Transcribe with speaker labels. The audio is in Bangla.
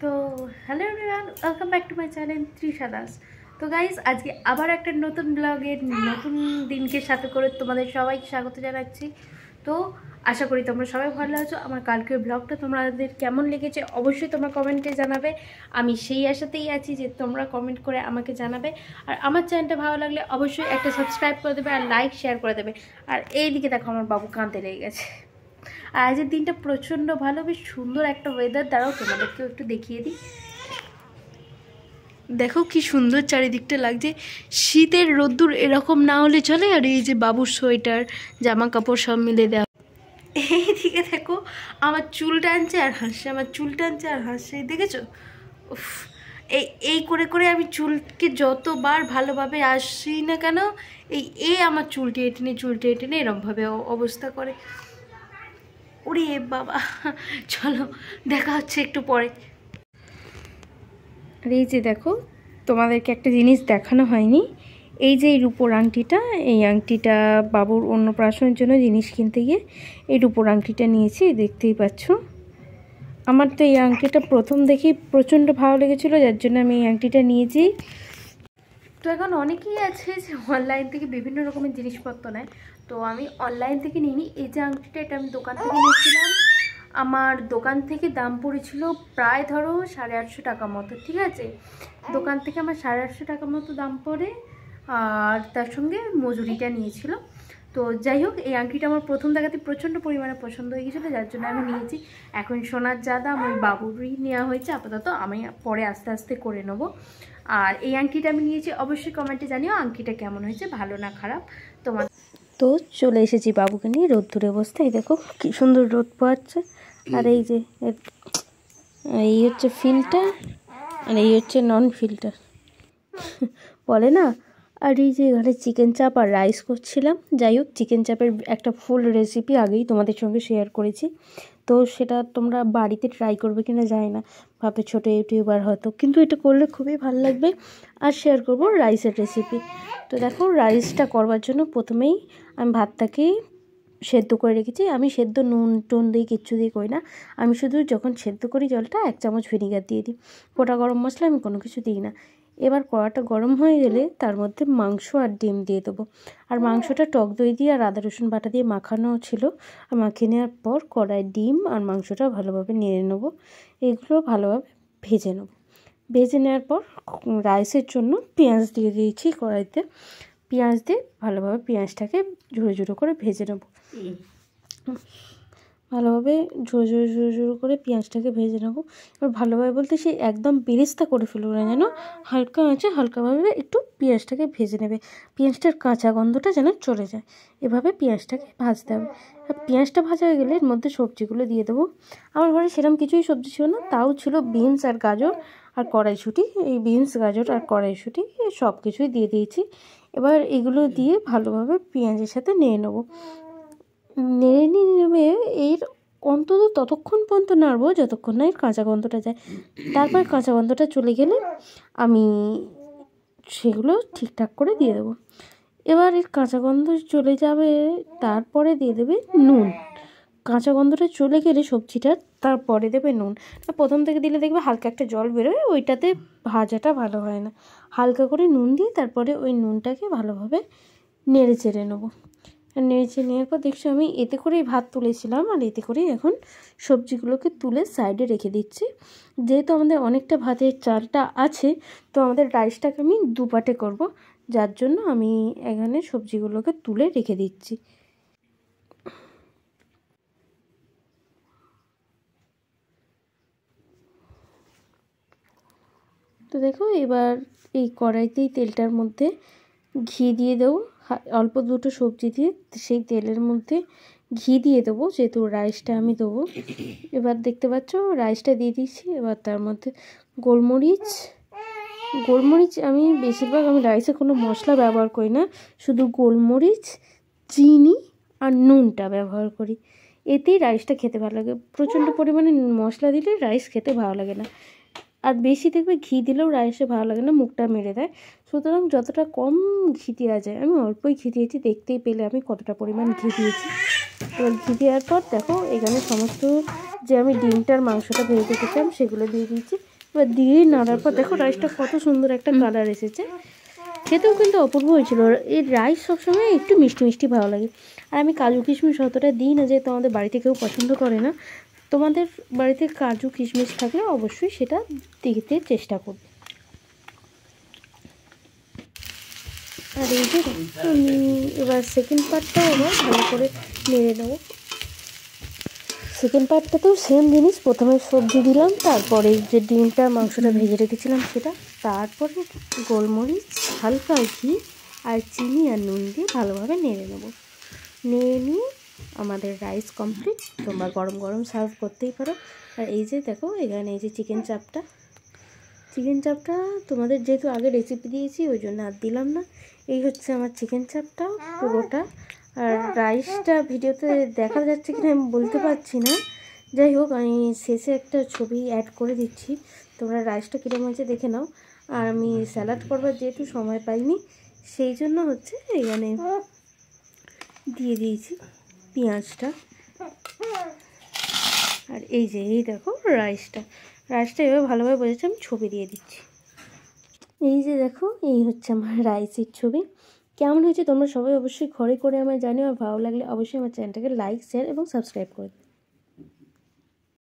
Speaker 1: তো hello everyone, welcome back to my channel Trisha Das. তো গাইজ, আজকে আবার একটা নতুন ব্লগের নতুন দিনকে সাথে করে তোমাদের সবাইকে স্বাগত জানাচ্ছি। তো আশা করি তোমরা সবাই ভালো আছো। আমার কালকের ব্লগটা তোমাদের কেমন লেগেছে অবশ্যই তোমরা কমেন্টে জানাবে। আমি সেই আশাতেই আছি যে তোমরা কমেন্ট করে আমাকে জানাবে। আর আমার চ্যানেলটা ভালো লাগলে অবশ্যই একটা সাবস্ক্রাইব করে দেবে আর লাইক শেয়ার করে দেবে। আর এইদিকে দেখো, আমার বাবু কাঁদতে লেগে গেছে। আর আজকের দিনটা প্রচণ্ড ভালো, বেশ সুন্দর একটা ওয়েদার। দ্বারাও তোমাদেরকেও একটু দেখিয়ে দিই। দেখো কি সুন্দর চারিদিকটা লাগছে। শীতের রোদ্দুর এরকম না হলে চলে। আর এই যে বাবুর সোয়েটার, জামা কাপড় সব মিলে দেওয়া। এইদিকে দেখো, আমার চুল টানছে আর হাসছে, আমার চুল টানছে আর হাসছে, দেখেছো? উফ, এই করে করে আমি চুলকে যতবার ভালোভাবে আসি না কেন, আমার চুলটি টেনে এরমভাবে অবস্থা করে। ওরে বাবা, চলো দেখা হচ্ছে একটু পরে। আর এই যে দেখো, তোমাদেরকে একটা জিনিস দেখানো হয়নি। এই যে এই রূপোর আংটিটা, এই আংটিটা বাবুর অন্নপ্রাশনের জন্য জিনিস কিনতে গিয়ে এই রূপোর আংটিটা নিয়েছি, দেখতেই পাচ্ছ। আমার তো এই আংটিটা প্রথম দেখেই প্রচণ্ড ভালো লেগেছিলো, যার জন্য আমি এই আংটিটা নিয়েছি। তো এখন অনেকেই আছে যে অনলাইন থেকে বিভিন্ন রকমের জিনিসপত্র নেয়, তো আমি অনলাইন থেকে নিইনি। এই যে আংটিটা, এটা আমি দোকান থেকে নিয়েছিলাম। আমার দোকান থেকে দাম পড়েছিল প্রায় ধরো 850 টাকা মতো, ঠিক আছে? দোকান থেকে আমার 850 টাকা মতো দাম পড়ে, আর তার সঙ্গে মজুরিটা নিয়েছিল। তো যাই হোক, এই আংটিটা আমার প্রথম দেখাতে প্রচণ্ড পরিমাণে পছন্দ হয়ে গেছিলো, যার জন্য আমি নিয়েছি। এখন সোনার যা দাম, ওই বাবুরই নেওয়া হয়েছে আপাতত, আমি পরে আস্তে আস্তে করে নেবো। আর এই আংটিটা আমি নিয়েছি, অবশ্যই কমেন্টে জানিও আংটিটা কেমন হয়েছে, ভালো না খারাপ তোমার। তো চলে এসেছি বাবুকে নিয়ে রোদ্দুরে বসতে। এই দেখো কি সুন্দর রোদ পোয়াচ্ছে। আর এই যে এই হচ্ছে ফিল্টার, আর এই হচ্ছে নন ফিল্টার বলে না। আর এই যে এখানে চিকেন চাপ আর রাইস করছিলাম। যাই হোক, চিকেন চাপের একটা ফুল রেসিপি আগেই তোমাদের সঙ্গে শেয়ার করেছি, তো সেটা তোমরা বাড়িতে ট্রাই করবে কিনা জানি না, ভাবে ছোটো ইউটিউবার হয়তো, কিন্তু এটা করলে খুবই ভালো লাগবে। আর শেয়ার করব রাইসের রেসিপি। তো দেখো, রাইসটা করবার জন্য প্রথমেই আমি ভাতটাকে সেদ্ধ করে রেখেছি। আমি সেদ্ধ নুন টুন দিয়ে কিচ্ছু দিয়ে করি না। আমি শুধু যখন সেদ্ধ করি জলটা 1 চামচ ভিনিগার দিয়ে দিই। গোটা গরম মশলা আমি কোনো কিছু দিই না। এবার কড়াটা গরম হয়ে গেলে তার মধ্যে মাংস আর ডিম দিয়ে দেবো। আর মাংসটা টক দই দিয়ে আর আদা রসুন বাটা দিয়ে মাখানো ছিল। আর মাখিয়ে নেওয়ার পর কড়ায় ডিম আর মাংসটা ভালোভাবে নেড়ে নেবো। এগুলো ভালোভাবে ভেজে নেবো। ভেজে নেওয়ার পর রাইসের জন্য পেঁয়াজ দিয়ে দিয়েছি কড়াইতে। পেঁয়াজ দিয়ে ভালোভাবে পেঁয়াজটাকে ঝুড়ো ঝুড়ো করে ভেজে নেব। ভালোভাবে ঝুড়ো করে পেঁয়াজটাকে ভেজে নেবো। এবার ভালোভাবে বলতে সেই একদম বেরেস্তা করে ফেলবো না, যেন হালকা আছে, হালকাভাবে একটু পেঁয়াজটাকে ভেজে নেবে। পেঁয়াজটার কাঁচা গন্ধটা যেন চলে যায়, এভাবে পেঁয়াজটাকে ভাজতে হবে। আর পেঁয়াজটা ভাজা হয়ে গেলে এর মধ্যে সবজিগুলো দিয়ে দেবো। আমার ঘরে সেরকম কিছুই সবজি ছিল না, তাও ছিল বিনস আর গাজর আর কড়াইশুঁটি। এই বিনস গাজর আর কড়াইশুঁটি সব কিছুই দিয়ে দিয়েছি। এবার এগুলো দিয়ে ভালোভাবে পেঁয়াজের সাথে নেড়ে নেবো। নেড়ে নেবে এর অন্তত ততক্ষণ পর্যন্ত নাড়বো যতক্ষণ না এর কাঁচা গন্ধটা যায়। তারপর কাঁচা গন্ধটা চলে গেলে আমি সেগুলো ঠিকঠাক করে দিয়ে দেবো। এবার এর কাঁচা গন্ধ চলে যাবে, তারপরে দিয়ে দেবে নুন। কাঁচা গন্ধটা চলে গেলে সবজিটার তারপরে দেবে নুন। প্রথম থেকে দিলে দেখবে হালকা একটা জল বেরোয়, ওইটাতে ভাজাটা ভালো হয় না। হালকা করে নুন দিয়ে তারপরে ওই নুনটাকে ভালোভাবে নেড়ে চেড়ে নেবো। নেড়ে নেওয়ার পর দেখছি আমি এতে করেই ভাত তুলেছিলাম, আর এতে করেই এখন সবজিগুলোকে তুলে সাইডে রেখে দিচ্ছি। যেহেতু আমাদের অনেকটা ভাতের চালটা আছে, তো আমাদের রাইসটাকে আমি দুপাটে করব, যার জন্য আমি এখানে সবজিগুলোকে তুলে রেখে দিচ্ছি। তো দেখো, এবার এই কড়াইতেই তেলটার মধ্যে ঘি দিয়ে দেবো। অল্প দুটো সবজি দিয়ে সেই তেলের মধ্যে ঘি দিয়ে দেবো, যেহেতু রাইসটা আমি দেবো। এবার দেখতে পাচ্ছ রাইসটা দিয়ে দিচ্ছি। এবার তার মধ্যে গোলমরিচ আমি বেশিরভাগ আমি রাইসে কোনো মশলা ব্যবহার করি না, শুধু গোলমরিচ, চিনি আর নুনটা ব্যবহার করি। এতেই রাইসটা খেতে ভালো লাগে। প্রচণ্ড পরিমাণে মশলা দিলে রাইস খেতে ভালো লাগে না, আর বেশি দেখবে ঘি দিলেও রাইসে ভালো লাগে না, মুখটা মেরে দেয়। সুতরাং যতটা কম ঘি দেওয়া যায়, আমি অল্পই ঘি দিয়েছি, দেখতেই পেলে আমি কতটা পরিমাণ ঘি দিয়েছি। এবার ঘি দেওয়ার পর দেখো এখানে সমস্ত যে আমি ডিমটার মাংসটা ভেজে রেখেছিলাম সেগুলো দিয়ে দিয়েছি। এবার দিয়ে নাড়ার পর দেখো রাইসটা কত সুন্দর একটা কালার এসেছে, খেতেও কিন্তু অপূর্ব হয়েছিল। এই রাইস সবসময় একটু মিষ্টি মিষ্টি ভালো লাগে। আর আমি কাজু কিশমিশ অতটা দিই না, যেহেতু আমাদের বাড়িতে কেউ পছন্দ করে না। তোমাদের বাড়িতে কাজু কিশমিশ থাকলে অবশ্যই সেটা দিতে চেষ্টা করবে। আর এই যে আমি এবার সেকেন্ড পার্টটাও আবার ভালো করে নেড়ে নেবো। সেকেন্ড পার্টটাতেও সেম জিনিস, প্রথমে সবজি দিলাম, তারপরে যে ডিমটা মাংসটা ভেজে রেখেছিলাম সেটা, তারপরে গোলমরিচ, হালকা ঘি আর চিনি আর নুন দিয়ে ভালোভাবে নেড়ে নেবো। নেড়ে নিয়ে আমাদের রাইস কমপ্লিট। তোমরা গরম গরম সার্ভ করতেই পারো। আর এই যে দেখো এখানে এই যে চিকেন চাপটা তোমাদের যেহেতু আগে রেসিপি দিয়েছি ওই জন্য আর দিলাম না। এই হচ্ছে আমার চিকেন চাপটা পুরোটা। আর রাইসটা ভিডিওতে দেখা যাচ্ছে কিনা আমি বলতে পারছি না, যাই হোক আমি শেষে একটা ছবি অ্যাড করে দিচ্ছি, তোমরা রাইসটা কীরকম হয়েছে দেখে নাও। আর আমি স্যালাড করবার যেহেতু সময় পাইনি সেই জন্য হচ্ছে এখানে দিয়ে দিয়েছি পেঁয়াজটা। আর এই যে এই দেখো রাইসটা এভাবে ভালোভাবে বোঝাচ্ছে, আমি ছবি দিয়ে দিচ্ছি। এই যে দেখো এই হচ্ছে আমার রাইসের ছবি। কেমন হয়েছে তোমরা সবাই অবশ্যই ঘরে করে আমায় জানিও। আর ভালো লাগলে অবশ্যই আমার চ্যানেলটাকে লাইক, শেয়ার এবং সাবস্ক্রাইব করে দিও।